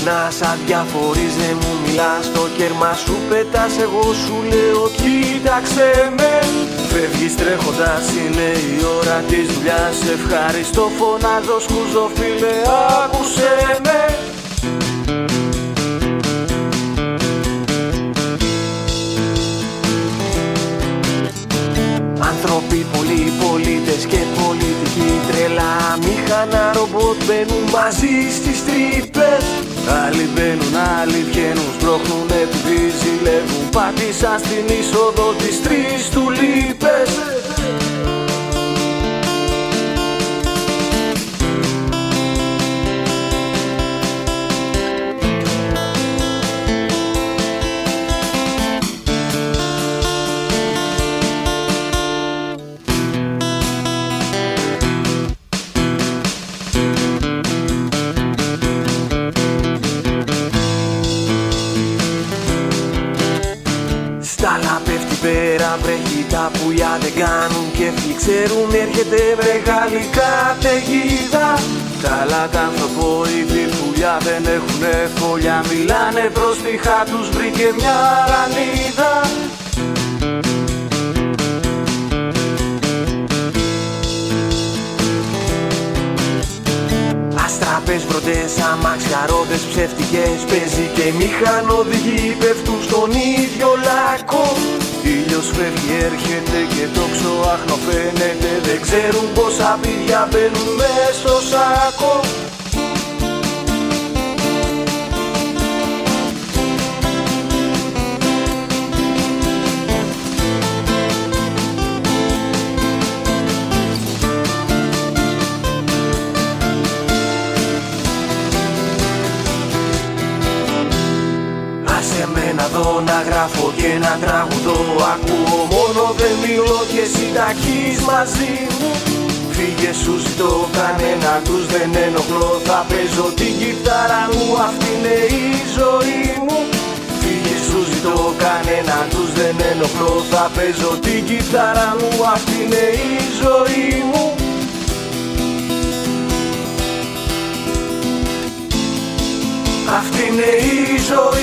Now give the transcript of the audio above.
περνάς αδιαφορείς, δεν μου μιλάς, το κέρμα σου πετάς, εγώ σου λέω κοίταξε με. Φεύγεις τρέχοντας, είναι η ώρα της δουλειάς, ευχαριστώ φωνάζω, σκούζω φίλε, άκουσέ με. Άνθρωποι, πολλοί πολίτες και πολιτικοί, τρελά μηχανά ρομπότ μπαίνουν μαζί στις τρύπες. Άλλοι μπαίνουν, άλλοι βγαίνουν, σπρώχνουν επειδή ζηλεύουν, πάτησαν στην είσοδο της 3 τουλίπες. Στάλα πέφτει πέρα, βρέχει, τα πουλιά δεν κάνουν κέφι, ξέρουν έρχεται μεγάλη καταιγίδα. Τα άλλα τα ανθρωπόειδή πουλιά δεν έχουνε φωλιά, μιλάνε πρόστιχα, τους βρήκε μια ρανίδα. Αστραπές, βροντές, αμάξια, ρόδες, ψεύτικες, παίζει και οι μηχανοδηγοί πέφτουν στον ίδιο λάκκο. Ήλιος φεύγει, έρχεται και το ξοάχνο φαίνεται, δεν ξέρουν πόσα πίδια μπαίνουν μες στο σάκο. Άσε με να δω, να γράφω και να τραγουδώ, ακούω μόνο δεν μιλώ και συνταχείς μαζί μου. Φύγε σου ζητώ, κανένα τους δεν ενοχλώ, θα παίζω την κιθάρα μου, αυτή είναι η ζωή μου. Φύγε σου ζητώ, κανένα τους δεν ενοχλώ, θα παίζω την κιθάρα μου, αυτή είναι η ζωή μου. Αυτή είναι η ζωή.